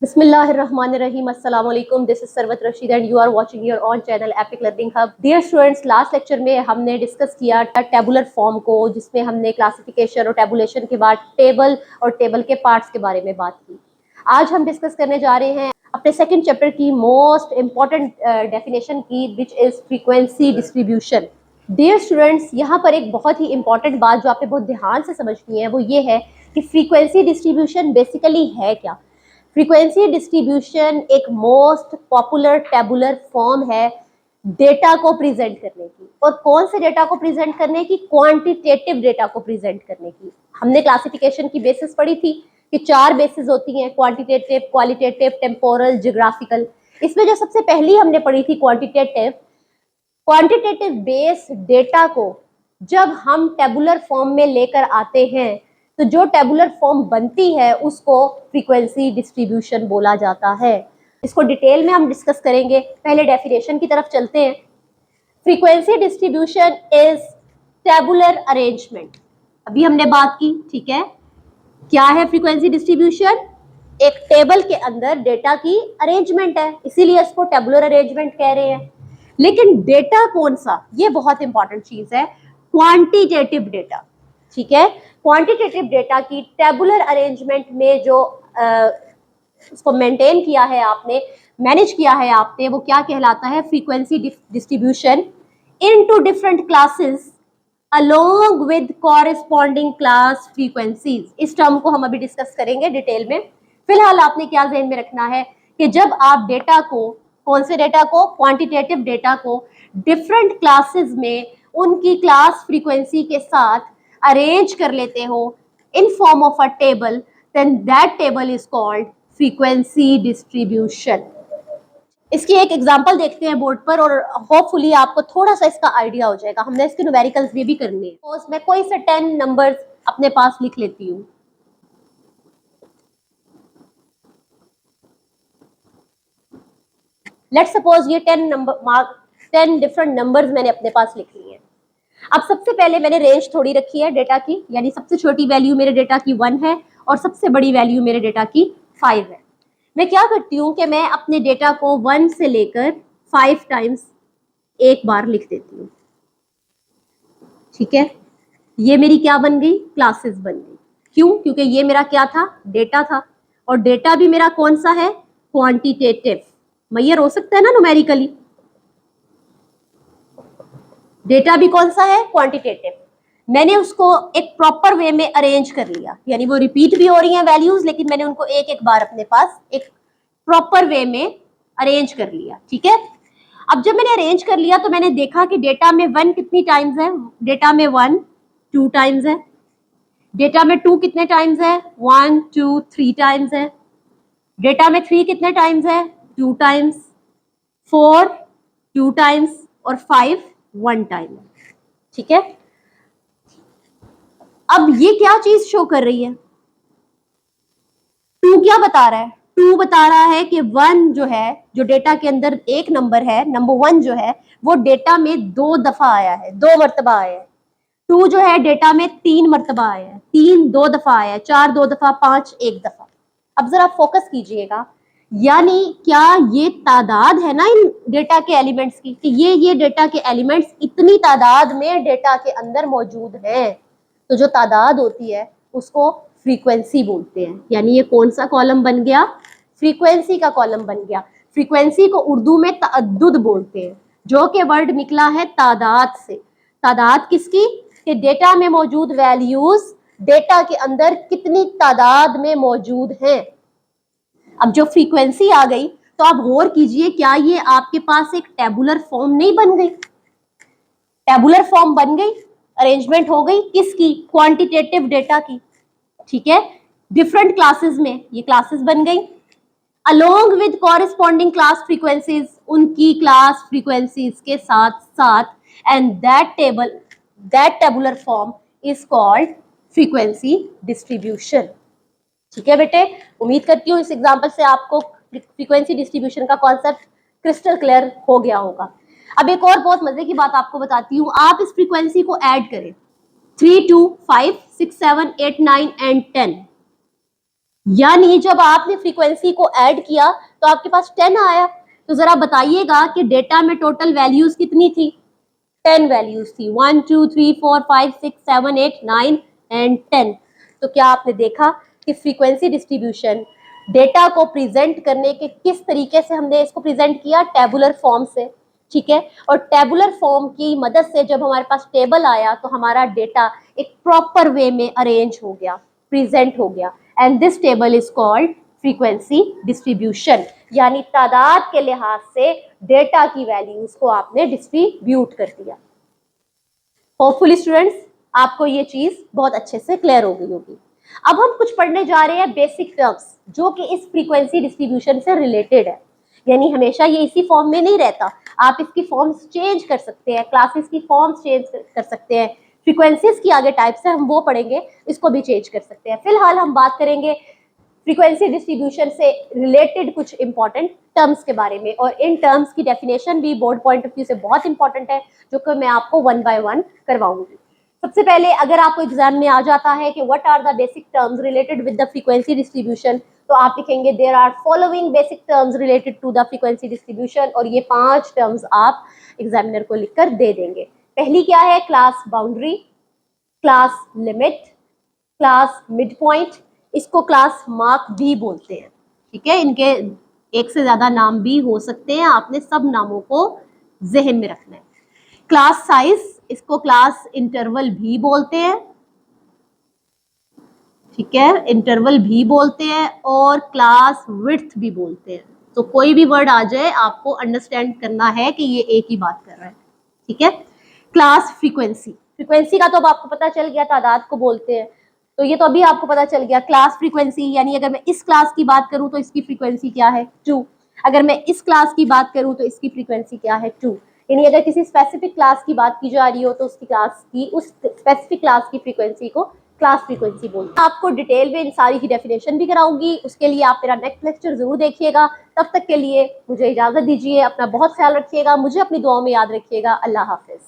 Bismillahirrahmanirrahim. Assalamu alaikum. This is Sarwat Rashid and you are watching your own channel Epic Learning Hub. Dear students, last lecture में हमने discuss किया tabular form को, जिसमें हमने classification और tabulation के बाद टेबल और टेबल के पार्ट्स के बारे में बात की। आज हम डिस्कस करने जा रहे हैं अपने सेकंड चैप्टर की मोस्ट इंपॉर्टेंट डेफिनेशन की, which is frequency distribution. Dear students, यहाँ पर एक बहुत ही इंपॉर्टेंट बात जो आपने बहुत ध्यान से समझनी है वो ये है कि फ्रीक्वेंसी डिस्ट्रीब्यूशन बेसिकली है क्या। फ्रीक्वेंसी डिस्ट्रीब्यूशन एक मोस्ट पॉपुलर टेबुलर फॉर्म है डेटा को प्रेजेंट करने की। और कौन से डेटा को प्रेजेंट करने की? क्वांटिटेटिव डेटा को प्रेजेंट करने की। हमने क्लासिफिकेशन की बेसिस पढ़ी थी कि 4 बेसिस होती हैं, क्वांटिटेटिव, क्वालिटेटिव, टेम्पोरल, ज्योग्राफिकल। इसमें जो सबसे पहली हमने पढ़ी थी क्वांटिटेटिव। क्वांटिटेटिव बेस डेटा को जब हम टेबुलर फॉर्म में लेकर आते हैं तो जो टेबुलर फॉर्म बनती है उसको फ्रीक्वेंसी डिस्ट्रीब्यूशन बोला जाता है। इसको डिटेल में हम डिस्कस करेंगे। पहले डेफिनेशन की तरफ चलते हैं। Frequency distribution is tabular arrangement. अभी हमने बात की, ठीक है। क्या है फ्रीक्वेंसी डिस्ट्रीब्यूशन? एक टेबल के अंदर डेटा की अरेंजमेंट है, इसीलिए इसको टेबुलर अरेंजमेंट कह रहे हैं। लेकिन डेटा कौन सा, ये बहुत इंपॉर्टेंट चीज है। क्वांटिटेटिव डेटा, ठीक है। क्वांटिटेटिव डेटा की टेबुलर अरेंजमेंट में जो उसको मेंटेन किया है आपने, मैनेज किया है आपने, वो क्या कहलाता है? Frequency distribution into different classes along with corresponding class frequencies. इस टर्म को हम अभी डिस्कस करेंगे डिटेल में। फिलहाल आपने क्या ध्यान में रखना है कि जब आप डेटा को, कौन से डेटा को? क्वांटिटेटिव डेटा को डिफरेंट क्लासेस में उनकी क्लास फ्रीक्वेंसी के साथ अरेंज कर लेते हो in form of a table, then that table is called frequency distribution. इसकी एक एग्जांपल देखते हैं बोर्ड पर और होपफुली आपको थोड़ा सा इसका आइडिया हो जाएगा। हमने इसके न्यूमेरिकल्स भी करने हैं। तो मैं कोई से 10 नंबर्स अपने पास लिख लेती हूँ। लेट्स सपोज ये 10 डिफरेंट नंबर्स मैंने अपने पास लिख लिए हैं। अब सबसे पहले मैंने रेंज थोड़ी रखी है डेटा की, यानी सबसे छोटी वैल्यू मेरे डेटा की 1 है और सबसे बड़ी वैल्यू मेरे डेटा की 5 है। मैं क्या करती हूँ कि मैं अपने डेटा को 1 से लेकर 5 टाइम्स एक बार लिख देती हूँ, ठीक है। ये मेरी क्या बन गई? क्लासेस बन गई। क्यों? क्योंकि ये मेरा क्या था? डेटा था। और डेटा भी मेरा कौन सा है? क्वांटिटेटिव। मैयर हो सकता है ना न्यूमेरिकली। डेटा भी कौन सा है? क्वांटिटेटिव। मैंने उसको एक प्रॉपर वे में अरेंज कर लिया, यानी वो रिपीट भी हो रही हैं वैल्यूज, लेकिन मैंने उनको एक एक बार अपने पास एक प्रॉपर वे में अरेंज कर लिया, ठीक है। अब जब मैंने अरेंज कर लिया तो मैंने देखा कि डेटा में 1 कितनी टाइम्स है? डेटा में 1 2 टाइम्स है। डेटा में 2 कितने टाइम्स है? 1 2 3 टाइम्स है। डेटा में 3 कितने टाइम्स है? 2 टाइम्स। 4 2 टाइम्स और 5 1 टाइम, ठीक है। अब ये क्या चीज शो कर रही है? 2 क्या बता रहा है? 2 बता रहा है कि 1 जो है, जो डेटा के अंदर एक नंबर है, नंबर 1 जो है वो डेटा में 2 दफा आया है, 2 मरतबा आया है। 2 जो है डेटा में 3 मरतबा आया है, 3 2 दफा आया है, 4 2 दफा, 5 1 दफा। अब जरा फोकस कीजिएगा, यानी क्या ये तादाद है ना इन डेटा के एलिमेंट्स की, कि ये डेटा के एलिमेंट्स इतनी तादाद में डेटा के अंदर मौजूद हैं। तो जो तादाद होती है उसको फ्रीक्वेंसी बोलते हैं। यानी ये कौन सा कॉलम बन गया? फ्रीक्वेंसी का कॉलम बन गया। फ्रीक्वेंसी को उर्दू में तअद्दुद बोलते हैं, जो कि वर्ड निकला है तादाद से। तादाद किसकी? कि डेटा में मौजूद वैल्यूज डेटा के अंदर कितनी तादाद में मौजूद हैं। अब जो फ्रीक्वेंसी आ गई तो आप गौर कीजिए, क्या ये आपके पास एक टेबुलर फॉर्म नहीं बन गई? टेबुलर फॉर्म बन गई, अरेंजमेंट हो गई। किसकी? क्वांटिटेटिव डेटा की, ठीक है। डिफरेंट क्लासेस में ये क्लासेस बन गई along with corresponding class frequencies, उनकी क्लास फ्रीक्वेंसीज के साथ साथ, and that tabular form is called frequency distribution, ठीक है बेटे। उम्मीद करती हूँ इस एग्जांपल से आपको फ्रीक्वेंसी डिस्ट्रीब्यूशन का कॉन्सेप्ट क्रिस्टल क्लियर हो गया होगा। अब एक और बहुत मजे की बात आपको बताती हूँ। आप इस फ्रीक्वेंसी को ऐड करें, 3 2 5 6 7 8 9 एंड 10। यानी जब आपने फ्रीक्वेंसी को ऐड किया तो आपके पास 10 आया। तो जरा बताइएगा कि डेटा में टोटल वैल्यूज कितनी थी? 10 वैल्यूज थी, 1 2 3 4 5 6 7 8 9 एंड 10। तो क्या आपने देखा कि फ्रीक्वेंसी डिस्ट्रीब्यूशन डेटा को प्रेजेंट करने के किस तरीके से हमने इसको प्रेजेंट किया? टेबुलर फॉर्म से, ठीक है। और टेबुलर फॉर्म की मदद से जब हमारे पास टेबल आया तो हमारा डेटा एक प्रॉपर वे में अरेंज हो गया, प्रेजेंट हो गया, and this table is called frequency distribution. यानी तादाद के लिहाज से डेटा की वैल्यूज को आपने डिस्ट्रीब्यूट कर दिया। होपफुली स्टूडेंट्स आपको ये चीज बहुत अच्छे से क्लियर हो गई होगी। अब हम कुछ पढ़ने जा रहे हैं बेसिक टर्म्स जो कि इस फ्रीक्वेंसी डिस्ट्रीब्यूशन से रिलेटेड है। यानी हमेशा ये इसी फॉर्म में नहीं रहता, आप इसकी फॉर्म्स चेंज कर सकते हैं, क्लासेस की फॉर्म्स चेंज कर सकते हैं, फ्रीक्वेंसीज की आगे टाइप्स है हम वो पढ़ेंगे, इसको भी चेंज कर सकते हैं। फिलहाल हम बात करेंगे फ्रीक्वेंसी डिस्ट्रीब्यूशन से रिलेटेड कुछ इंपॉर्टेंट टर्म्स के बारे में, और इन टर्म्स की डेफिनेशन भी बोर्ड पॉइंट ऑफ व्यू से बहुत इंपॉर्टेंट है, जो कि मैं आपको वन बाय वन करवाऊंगी। सबसे पहले अगर आपको एग्जाम में आ जाता है कि what are the basic terms related with the frequency distribution, तो आप लिखेंगे there are following basic terms related to the frequency distribution, और ये 5 टर्म्स आप एग्जामिनर को लिखकर दे देंगे। पहली क्या है? Class boundary, class limit, class mid point, इसको क्लास मार्क भी बोलते हैं, ठीक है। इनके एक से ज्यादा नाम भी हो सकते हैं, आपने सब नामों को जहन में रखना है। क्लास साइज, इसको क्लास इंटरवल भी बोलते हैं, ठीक है, इंटरवल भी बोलते हैं, और क्लास विड्थ भी बोलते हैं। तो कोई भी वर्ड आ जाए आपको अंडरस्टैंड करना है कि ये एक ही बात कर रहा है, ठीक है। क्लास फ्रीक्वेंसी, फ्रीक्वेंसी का तो अब आपको पता चल गया, तादाद को बोलते हैं, तो ये तो अभी आपको पता चल गया। क्लास फ्रीक्वेंसी यानी अगर मैं इस क्लास की बात करूं तो इसकी फ्रीक्वेंसी क्या है? 2। अगर मैं इस क्लास की बात करूं तो इसकी फ्रीक्वेंसी क्या है? 2। यानी अगर किसी स्पेसिफिक क्लास की बात की जा रही हो तो उसकी क्लास की, उस स्पेसिफिक क्लास की फ्रीक्वेंसी को क्लास फ्रीक्वेंसी बोलते हैं। आपको डिटेल में इन सारी की डेफिनेशन भी कराऊंगी, उसके लिए आप मेरा नेक्स्ट लेक्चर जरूर देखिएगा। तब तक के लिए मुझे इजाजत दीजिए, अपना बहुत ख्याल रखिएगा, मुझे अपनी दुआओं में याद रखिएगा। अल्लाह हाफिज।